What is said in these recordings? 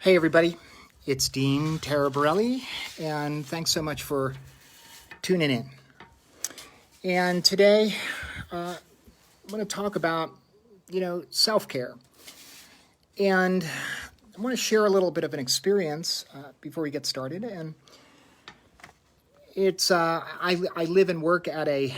Hey everybody, it's Dean Taraborelli, and thanks so much for tuning in. And today, I'm going to talk about, self-care. And I want to share a little bit of an experience before we get started. And it's, I live and work at a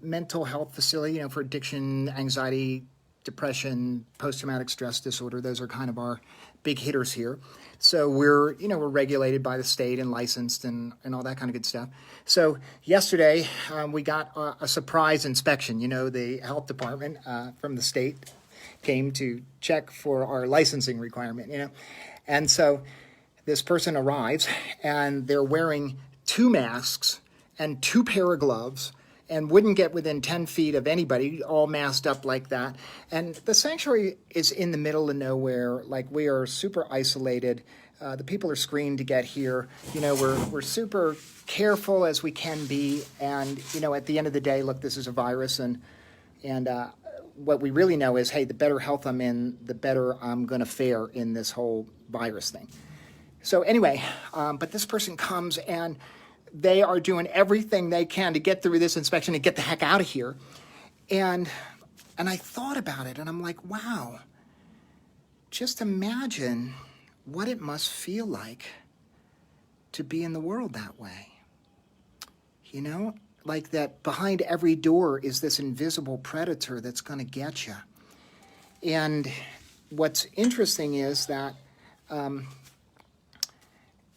mental health facility, for addiction, anxiety, depression, post-traumatic stress disorder. Those are kind of our big hitters here. So we're regulated by the state and licensed and all that kind of good stuff. So yesterday we got a surprise inspection. The health department from the state came to check for our licensing requirement, And so this person arrives and they're wearing 2 masks and 2 pair of gloves and wouldn't get within 10 feet of anybody, all masked up like that. And the sanctuary is in the middle of nowhere. Like, we are super isolated. The people are screened to get here. We're super careful as we can be. And, at the end of the day, look, this is a virus. And what we really know is, hey, the better health I'm in, the better I'm going to fare in this whole virus thing. So anyway, but this person comes and they are doing everything they can to get through this inspection and get the heck out of here. And I thought about it, and I'm like, wow, just imagine what it must feel like to be in the world that way. Like that behind every door is this invisible predator that's going to get you. And what's interesting is that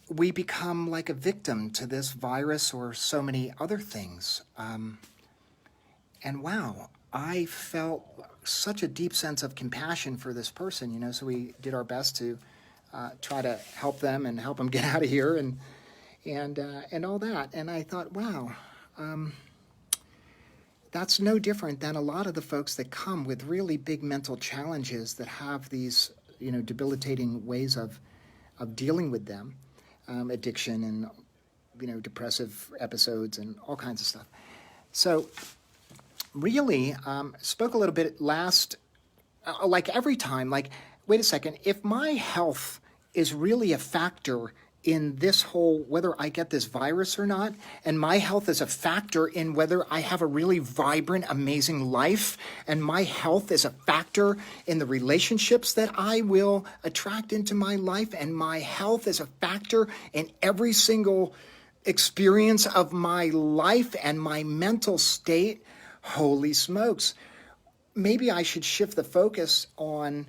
we become like a victim to this virus or so many other things. And wow, I felt such a deep sense of compassion for this person, so we did our best to try to help them and help them get out of here and all that. And I thought, wow, that's no different than a lot of the folks that come with really big mental challenges that have these, debilitating ways of dealing with them. Addiction and, depressive episodes and all kinds of stuff. So really spoke a little bit last, like every time, like, wait a second, if my health is really a factor in this whole, whether I get this virus or not, and my health is a factor in whether I have a really vibrant, amazing life, and my health is a factor in the relationships that I will attract into my life, and my health is a factor in every single experience of my life and my mental state, holy smokes. Maybe I should shift the focus on,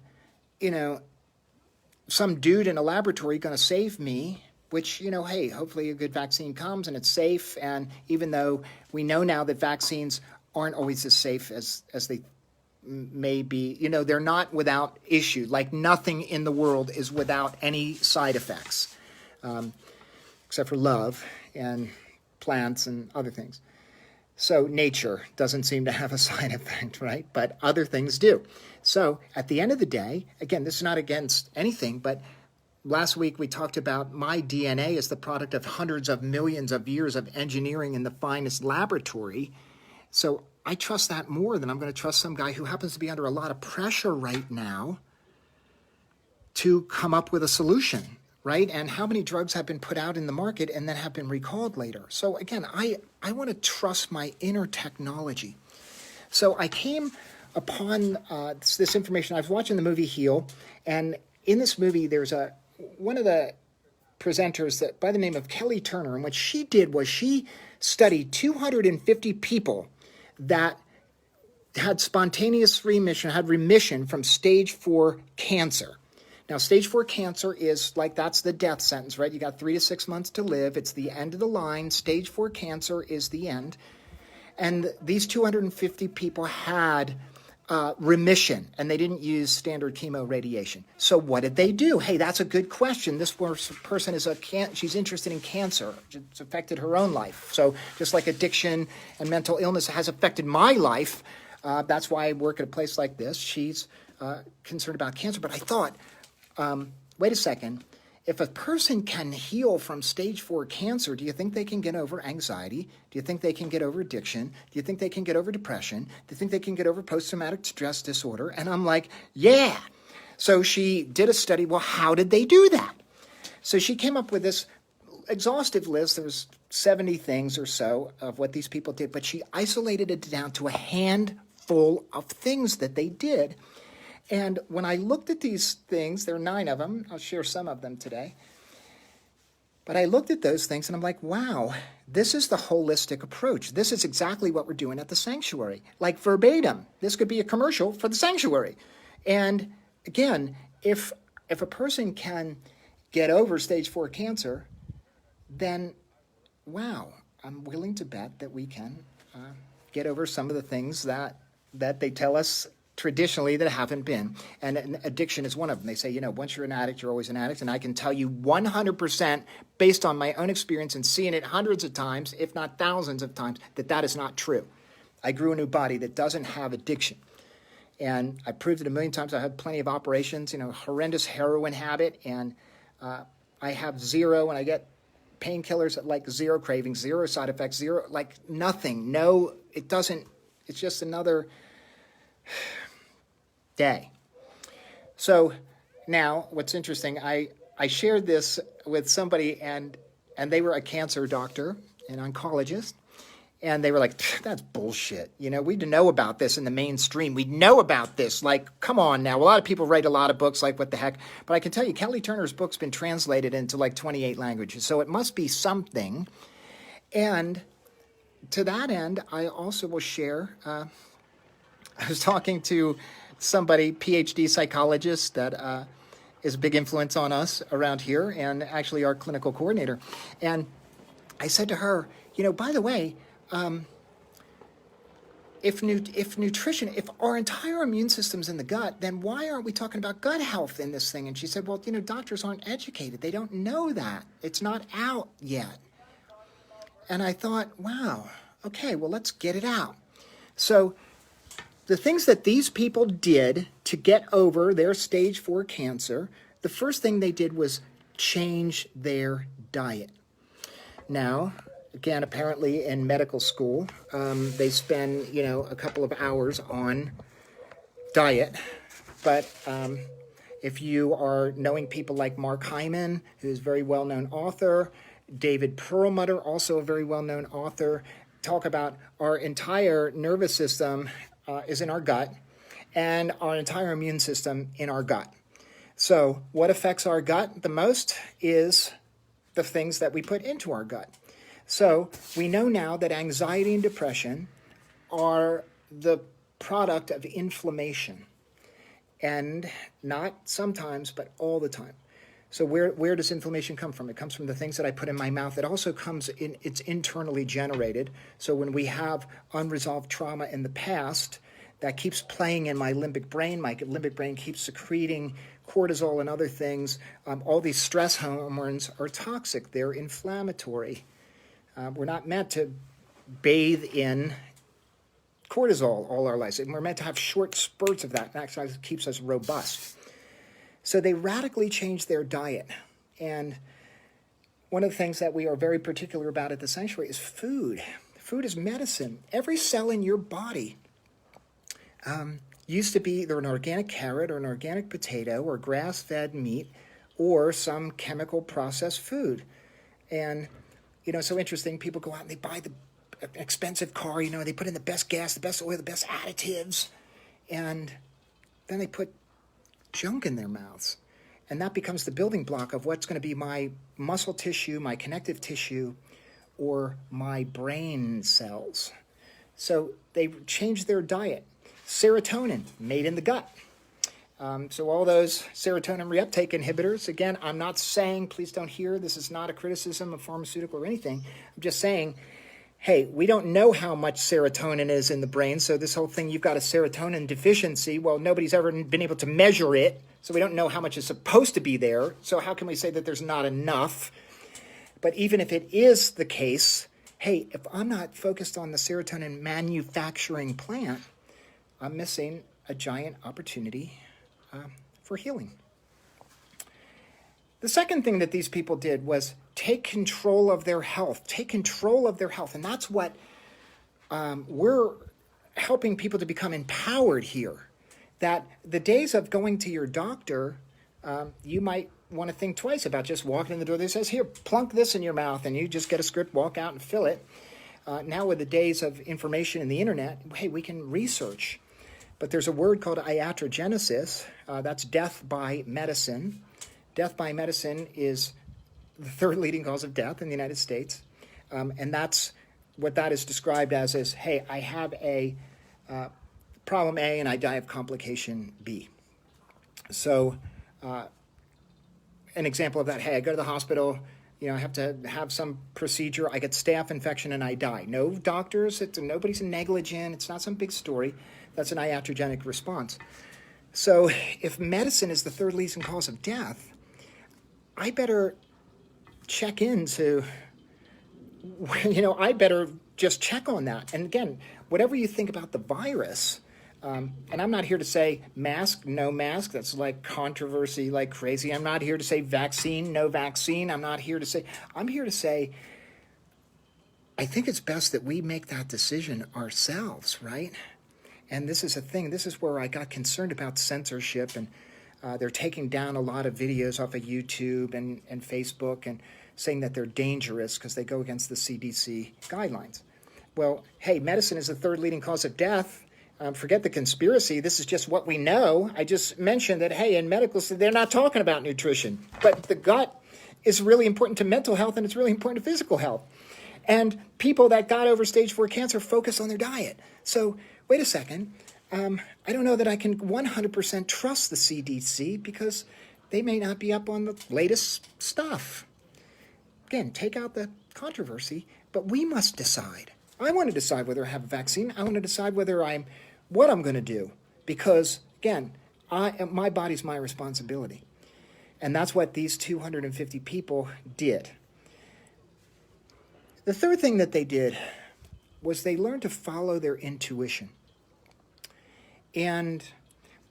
some dude in a laboratory going to save me, which, hey, hopefully a good vaccine comes and it's safe. And even though we know now that vaccines aren't always as safe as they may be, they're not without issue. Like, nothing in the world is without any side effects, except for love and plants and other things. So nature doesn't seem to have a side effect, right? But other things do. So at the end of the day, again, this is not against anything, but last week we talked about my DNA is the product of hundreds of millions of years of engineering in the finest laboratory. So I trust that more than I'm going to trust some guy who happens to be under a lot of pressure right now to come up with a solution, right? And how many drugs have been put out in the market and then have been recalled later? So again, I want to trust my inner technology. So I came upon this information. I was watching the movie Heal, and in this movie there's one of the presenters that by the name of Kelly Turner, and what she did was she studied 250 people that had spontaneous remission, had remission from stage 4 cancer. Now, stage 4 cancer is like, that's the death sentence, right? You got 3 to 6 months to live. It's the end of the line. Stage 4 cancer is the end. And these 250 people had remission, and they didn't use standard chemo radiation. So what did they do? Hey, that's a good question. This person is she's interested in cancer. It's affected her own life. So just like addiction and mental illness has affected my life, that's why I work at a place like this. She's concerned about cancer. But I thought, wait a second. If a person can heal from stage 4 cancer, do you think they can get over anxiety? Do you think they can get over addiction? Do you think they can get over depression? Do you think they can get over post-traumatic stress disorder? And I'm like, yeah. So she did a study. Well, how did they do that? So she came up with this exhaustive list. There was 70 things or so of what these people did, but she isolated it down to a handful of things that they did. And when I looked at these things, there are 9 of them. I'll share some of them today. But I looked at those things and I'm like, wow, this is the holistic approach. This is exactly what we're doing at the sanctuary. Like verbatim, this could be a commercial for the sanctuary. And again, if a person can get over stage 4 cancer, then wow, I'm willing to bet that we can get over some of the things that they tell us traditionally that haven't been. And addiction is one of them. They say, once you're an addict, you're always an addict. And I can tell you 100% based on my own experience and seeing it hundreds of times, if not thousands of times, that is not true. I grew a new body that doesn't have addiction. And I proved it a million times. I had plenty of operations, horrendous heroin habit. And I have zero, and I get painkillers at like 0 cravings, 0 side effects, 0, like nothing. No, it doesn't, it's just another day. So now what's interesting, I shared this with somebody and they were a cancer doctor, an oncologist, and they were like, that's bullshit. We know about this in the mainstream. We know about this. Like, come on now. A lot of people write a lot of books, like what the heck. But I can tell you, Kelly Turner's book's been translated into like 28 languages. So it must be something. And to that end, I also will share, I was talking to somebody, PhD psychologist, that is a big influence on us around here, and actually our clinical coordinator. And I said to her, by the way, if nutrition, if our entire immune system's in the gut, then why aren't we talking about gut health in this thing? And she said, well, doctors aren't educated. They don't know that. It's not out yet. And I thought, wow, okay, well, let's get it out. So the things that these people did to get over their stage 4 cancer, the first thing they did was change their diet. Now, again, apparently in medical school, they spend, a couple of hours on diet. But if you are knowing people like Mark Hyman, who's a very well-known author, David Perlmutter, also a very well-known author, talk about our entire nervous system is in our gut, and our entire immune system in our gut. So what affects our gut the most is the things that we put into our gut. So we know now that anxiety and depression are the product of inflammation, and not sometimes, but all the time. So where does inflammation come from? It comes from the things that I put in my mouth. It also comes in, it's internally generated. So when we have unresolved trauma in the past, that keeps playing in my limbic brain keeps secreting cortisol and other things. All these stress hormones are toxic. They're inflammatory. We're not meant to bathe in cortisol all our lives. We're meant to have short spurts of that. That actually keeps us robust. So they radically changed their diet. And one of the things that we are very particular about at the sanctuary is food. Food is medicine. Every cell in your body used to be either an organic carrot or an organic potato or grass-fed meat or some chemical processed food. And, so interesting, people go out and they buy the expensive car, they put in the best gas, the best oil, the best additives, and then they put junk in their mouths. And that becomes the building block of what's going to be my muscle tissue, my connective tissue, or my brain cells. So they changed their diet. Serotonin, made in the gut. So all those serotonin reuptake inhibitors, again, I'm not saying, please don't hear, this is not a criticism of pharmaceutical or anything. I'm just saying, hey, we don't know how much serotonin is in the brain, so this whole thing, you've got a serotonin deficiency, well, nobody's ever been able to measure it, so we don't know how much is supposed to be there, so how can we say that there's not enough? But even if it is the case, hey, if I'm not focused on the serotonin manufacturing plant, I'm missing a giant opportunity for healing. The second thing that these people did was take control of their health. And that's what we're helping people to become empowered here. that the days of going to your doctor, you might want to think twice about just walking in the door that says, here, plunk this in your mouth, and you just get a script, walk out and fill it. Now with the days of information in the internet, hey, we can research. But there's a word called iatrogenesis. That's death by medicine. Death by medicine is the third leading cause of death in the United States. And that's what that is described as is, hey, I have a problem A and I die of complication B. So an example of that, hey, I go to the hospital, I have to have some procedure, I get staph infection and I die. No doctors, nobody's negligent, it's not some big story. That's an iatrogenic response. So if medicine is the third leading cause of death, I better check into, I better just check on that. And again, whatever you think about the virus, and I'm not here to say mask, no mask. That's like controversy like crazy. I'm not here to say vaccine, no vaccine. I'm here to say, I think it's best that we make that decision ourselves, right? And this is a thing. This is where I got concerned about censorship, and they're taking down a lot of videos off of YouTube and Facebook and saying that they're dangerous because they go against the CDC guidelines. Well, hey, medicine is the third leading cause of death. Forget the conspiracy. This is just what we know. I just mentioned that, hey, in medical, they're not talking about nutrition. But the gut is really important to mental health, and it's really important to physical health. And people that got over stage 4 cancer focus on their diet. So wait a second. I don't know that I can 100% trust the CDC because they may not be up on the latest stuff. Again, take out the controversy, but we must decide. I want to decide whether I have a vaccine. I want to decide what I'm going to do, because again, my body's my responsibility. And that's what these 250 people did. The third thing that they did was they learned to follow their intuition. And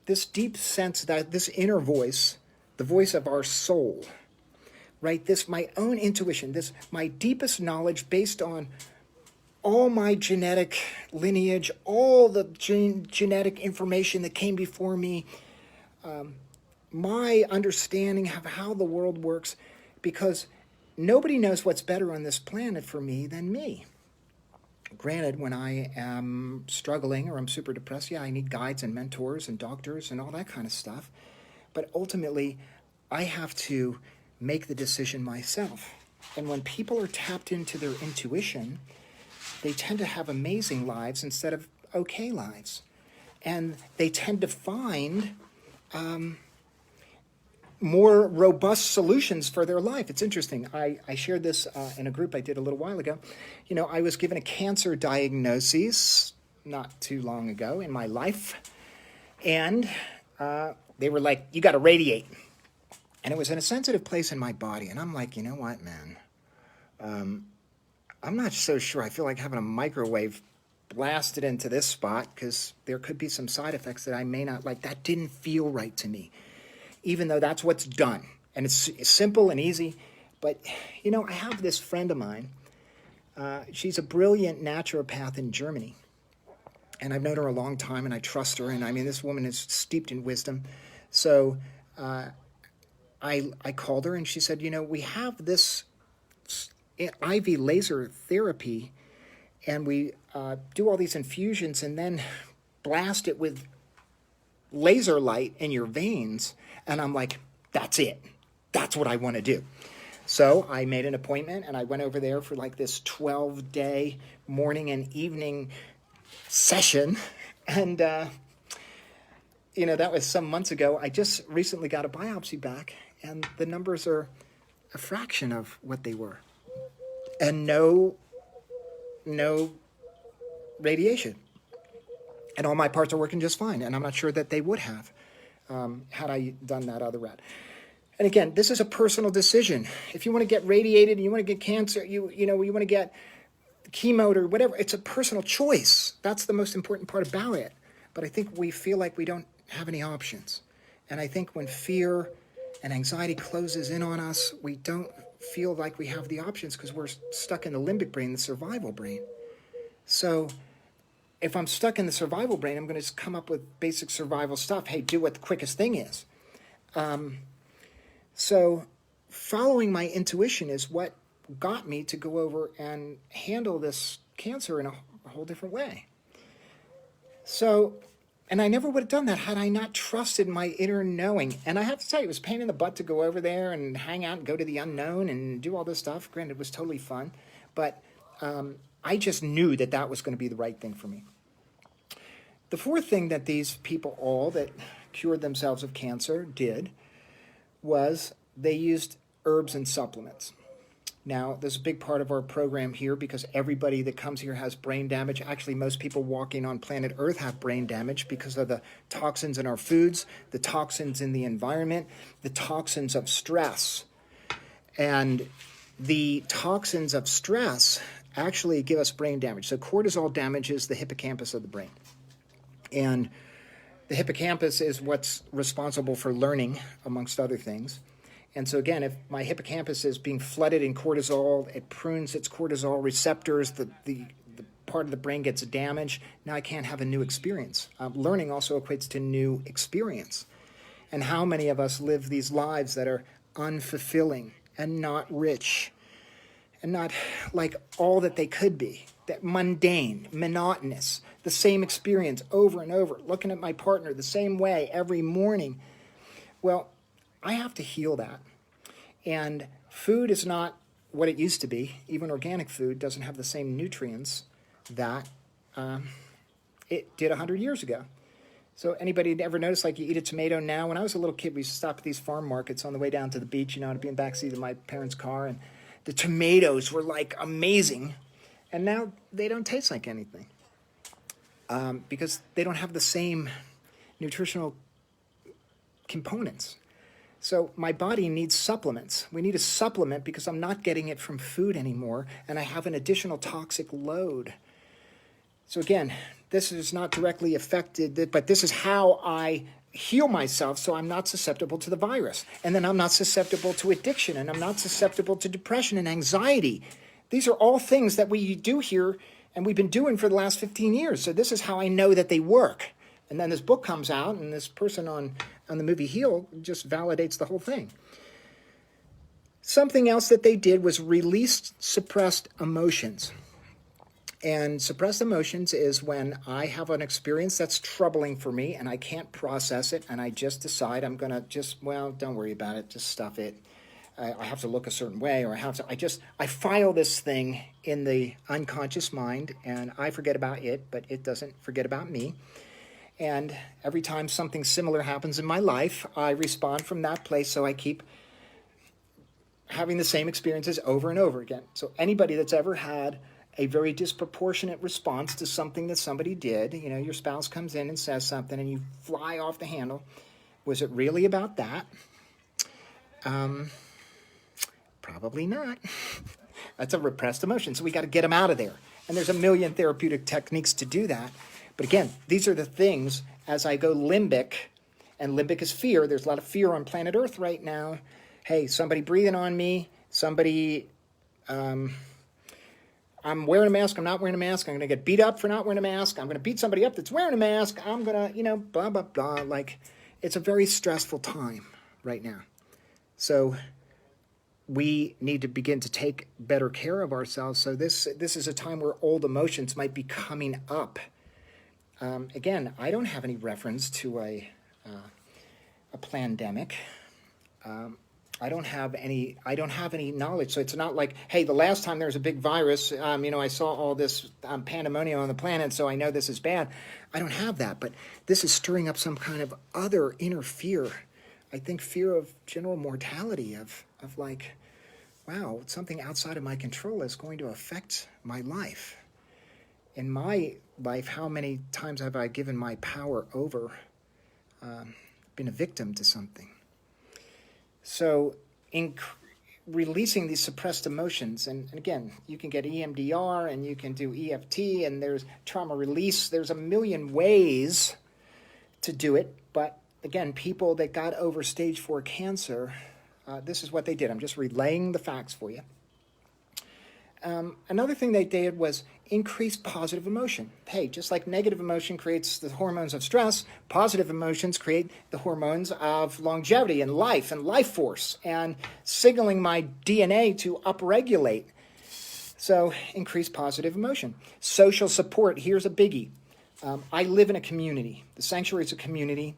this deep sense that this inner voice, the voice of our soul, right? This, my own intuition, this, my deepest knowledge based on all my genetic lineage, all the genetic information that came before me, my understanding of how the world works, because nobody knows what's better on this planet for me than me. Granted, when I am struggling or I'm super depressed, yeah, I need guides and mentors and doctors and all that kind of stuff. But ultimately, I have to make the decision myself. And when people are tapped into their intuition, they tend to have amazing lives instead of okay lives. And they tend to find more robust solutions for their life. It's interesting. I shared this in a group I did a little while ago. I was given a cancer diagnosis not too long ago in my life. And they were like, you got to radiate. And it was in a sensitive place in my body. And I'm like, you know what, man? I'm not so sure. I feel like having a microwave blasted into this spot because there could be some side effects that I may not like. That didn't feel right to me, even though that's what's done. And it's simple and easy. But, I have this friend of mine. She's a brilliant naturopath in Germany. And I've known her a long time, and I trust her. And, this woman is steeped in wisdom. So I called her, and she said, we have this IV laser therapy, and we do all these infusions and then blast it with laser light in your veins. And I'm like, that's it. That's what I want to do. So I made an appointment, and I went over there for like this 12-day morning and evening session. And, that was some months ago. I just recently got a biopsy back, and the numbers are a fraction of what they were. And no radiation. And all my parts are working just fine. And I'm not sure that they would have had I done that other route. And again, this is a personal decision. If you want to get radiated and you want to get cancer, you want to get chemo or whatever, it's a personal choice. That's the most important part about it. But I think we feel like we don't have any options. And I think when fear and anxiety closes in on us, we don't feel like we have the options because we're stuck in the limbic brain, the survival brain. So if I'm stuck in the survival brain, I'm going to just come up with basic survival stuff. Hey, do what the quickest thing is. So following my intuition is what got me to go over and handle this cancer in a whole different way. So, and I never would have done that had I not trusted my inner knowing. And I have to tell you, it was a pain in the butt to go over there and hang out and go to the unknown and do all this stuff. Granted, it was totally fun, but I just knew that that was going to be the right thing for me. The fourth thing that these people all that cured themselves of cancer did was they used herbs and supplements. Now, this is a big part of our program here because everybody that comes here has brain damage. Actually, most people walking on planet Earth have brain damage because of the toxins in our foods, the toxins in the environment, the toxins of stress. And the toxins of stress actually give us brain damage. So cortisol damages the hippocampus of the brain. And the hippocampus is what's responsible for learning, amongst other things. And so again, if my hippocampus is being flooded in cortisol, it prunes its cortisol receptors, the part of the brain gets damaged, now I can't have a new experience. Learning also equates to new experience. And how many of us live these lives that are unfulfilling and not rich and not like all that they could be, that mundane, monotonous, the same experience over and over, looking at my partner the same way every morning. Well, I have to heal that. And food is not what it used to be. Even organic food doesn't have the same nutrients that it did 100 years ago. So anybody ever notice, like, you eat a tomato now? When I was a little kid, we used to stop at these farm markets on the way down to the beach, I'd be in the backseat of my parents' car, and the tomatoes were, like, amazing. And now they don't taste like anything because they don't have the same nutritional components. So my body needs supplements. We need a supplement because I'm not getting it from food anymore, and I have an additional toxic load. So again, this is not directly affected, but this is how I heal myself so I'm not susceptible to the virus. And then I'm not susceptible to addiction, and I'm not susceptible to depression and anxiety. These are all things that we do here, and we've been doing for the last 15 years. So this is how I know that they work. And then this book comes out, and this person on the movie Heal just validates the whole thing. Something else that they did was release suppressed emotions. And suppressed emotions is when I have an experience that's troubling for me and I can't process it, and I just decide I'm going to don't worry about it, just stuff it. I have to look a certain way, or I file this thing in the unconscious mind, and I forget about it, but it doesn't forget about me. And every time something similar happens in my life, I respond from that place, so I keep having the same experiences over and over again. So anybody that's ever had a very disproportionate response to something that somebody did, your spouse comes in and says something and you fly off the handle. Was it really about that? Probably not. That's a repressed emotion, so we got to get them out of there. And there's a million therapeutic techniques to do that. But again, these are the things as I go limbic, and limbic is fear. There's a lot of fear on planet Earth right now. Hey, somebody breathing on me, somebody, I'm wearing a mask, I'm not wearing a mask, I'm going to get beat up for not wearing a mask, I'm going to beat somebody up that's wearing a mask, I'm going to, blah, blah, blah. Like, it's a very stressful time right now. So we need to begin to take better care of ourselves. So this is a time where old emotions might be coming up. Again, I don't have any reference to a pandemic. I don't have any knowledge. So it's not like, hey, the last time there was a big virus, I saw all this pandemonium on the planet, so I know this is bad. I don't have that, but this is stirring up some kind of other inner fear. I think fear of general mortality, of like, wow, something outside of my control is going to affect my life. In my life, how many times have I given my power over, been a victim to something? So in releasing these suppressed emotions, and again, you can get EMDR and you can do EFT, and there's trauma release. There's a million ways to do it. But again, people that got over stage 4 cancer, this is what they did. I'm just relaying the facts for you. Another thing they did was increase positive emotion. Hey, just like negative emotion creates the hormones of stress, positive emotions create the hormones of longevity and life force, and signaling my DNA to upregulate. So increase positive emotion. Social support, here's a biggie. I live in a community. The sanctuary is a community.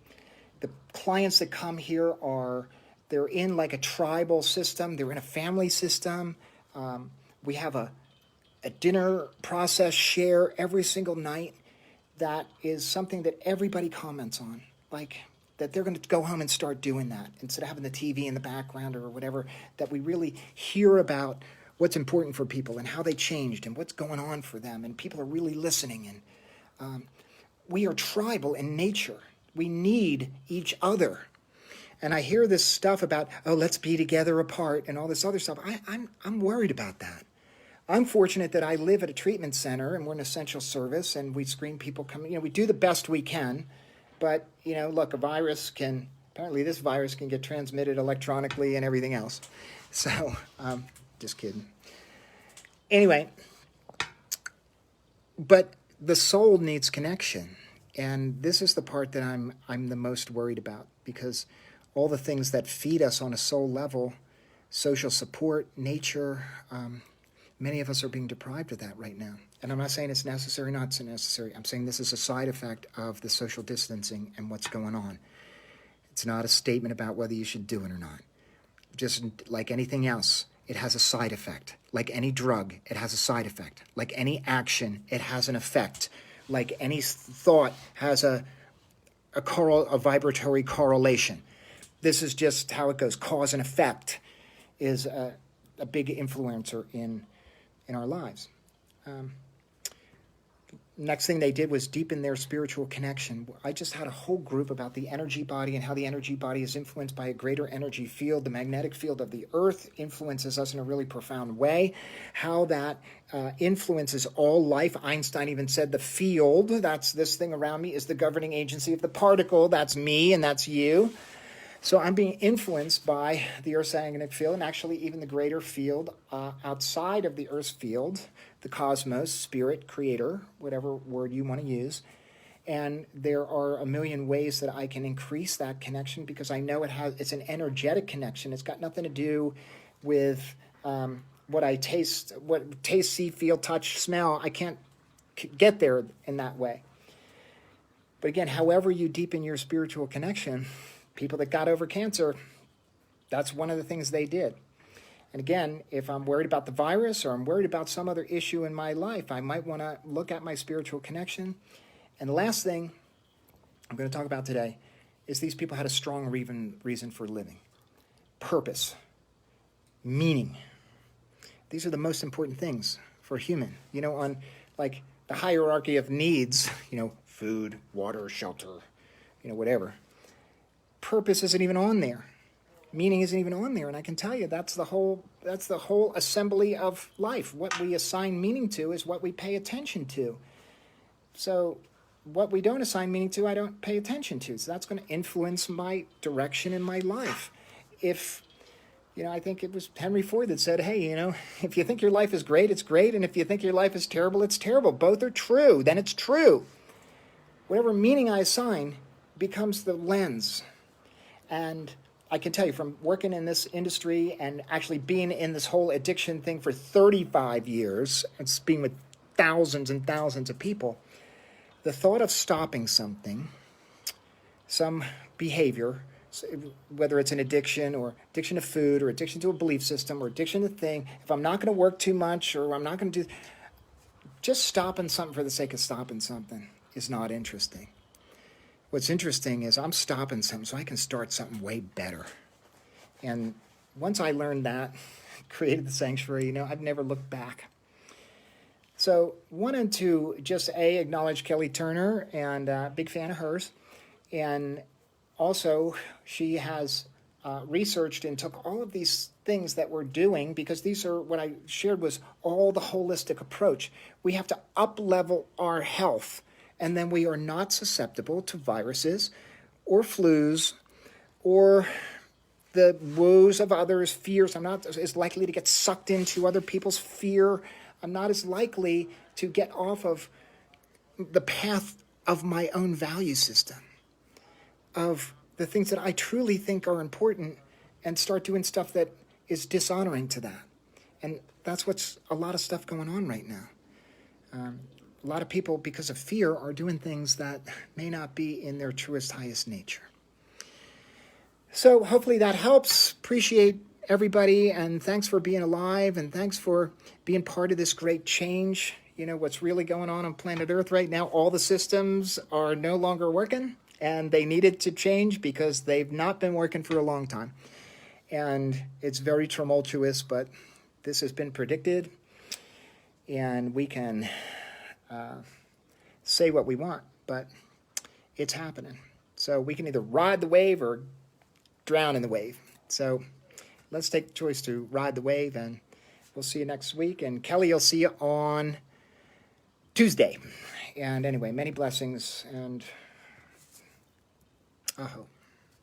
The clients that come here they're in like a tribal system. They're in a family system. We have a dinner process share every single night that is something that everybody comments on, like that they're going to go home and start doing that instead of having the TV in the background or whatever, that we really hear about what's important for people and how they changed and what's going on for them, and people are really listening. And we are tribal in nature. We need each other. And I hear this stuff about, oh, let's be together apart and all this other stuff. I'm worried about that. I'm fortunate that I live at a treatment center and we're an essential service and we screen people coming. We do the best we can. But, look, apparently this virus can get transmitted electronically and everything else. So, just kidding. Anyway, but the soul needs connection. And this is the part that I'm the most worried about, because all the things that feed us on a soul level, social support, nature, many of us are being deprived of that right now. And I'm not saying it's necessary, not so necessary. I'm saying this is a side effect of the social distancing and what's going on. It's not a statement about whether you should do it or not. Just like anything else, it has a side effect. Like any drug, it has a side effect. Like any action, it has an effect. Like any thought has a vibratory correlation. This is just how it goes. Cause and effect is a big influencer in our lives. Next thing they did was deepen their spiritual connection. I just had a whole group about the energy body and how the energy body is influenced by a greater energy field. The magnetic field of the earth influences us in a really profound way. How that influences all life. Einstein even said the field, that's this thing around me, is the governing agency of the particle. That's me and that's you. So I'm being influenced by the Earth's magnetic field, and actually even the greater field outside of the Earth's field, the cosmos, spirit, creator, whatever word you want to use. And there are a million ways that I can increase that connection, because I know it's an energetic connection. It's got nothing to do with what I taste, see, feel, touch, smell. I can't get there in that way. But again, however you deepen your spiritual connection, people that got over cancer, that's one of the things they did. And again, if I'm worried about the virus or I'm worried about some other issue in my life, I might want to look at my spiritual connection. And the last thing I'm going to talk about today is these people had a strong reason for living. Purpose. Meaning. These are the most important things for a human. On like the hierarchy of needs, food, water, shelter, whatever. Purpose isn't even on there. Meaning isn't even on there. And I can tell you that's the whole assembly of life. What we assign meaning to is what we pay attention to. So what we don't assign meaning to, I don't pay attention to. So that's going to influence my direction in my life. If, I think it was Henry Ford that said, hey, if you think your life is great, it's great. And if you think your life is terrible, it's terrible. Both are true. Then it's true. Whatever meaning I assign becomes the lens. And I can tell you, from working in this industry and actually being in this whole addiction thing for 35 years, and being with thousands and thousands of people, the thought of stopping something, some behavior, whether it's an addiction or addiction to food or addiction to a belief system or addiction to thing, if I'm not going to work too much or I'm not going to do, just stopping something for the sake of stopping something is not interesting. What's interesting is I'm stopping something so I can start something way better. And once I learned that, created the sanctuary, I've never looked back. So wanted to just acknowledge Kelly Turner, and big fan of hers. And also she has researched and took all of these things that we're doing, because these are what I shared was all the holistic approach. We have to up-level our health. And then we are not susceptible to viruses or flus or the woes of others, fears. I'm not as likely to get sucked into other people's fear. I'm not as likely to get off of the path of my own value system, of the things that I truly think are important, and start doing stuff that is dishonoring to that. And that's what's a lot of stuff going on right now. A lot of people, because of fear, are doing things that may not be in their truest, highest nature. So hopefully that helps. Appreciate everybody, and thanks for being alive, and thanks for being part of this great change. You know, what's really going on planet Earth right now, all the systems are no longer working, and they needed to change because they've not been working for a long time. And it's very tumultuous, but this has been predicted, and we can say what we want, but it's happening. So we can either ride the wave or drown in the wave. So let's take the choice to ride the wave, and we'll see you next week. And Kelly, you'll see you on Tuesday. And anyway, many blessings, and aho.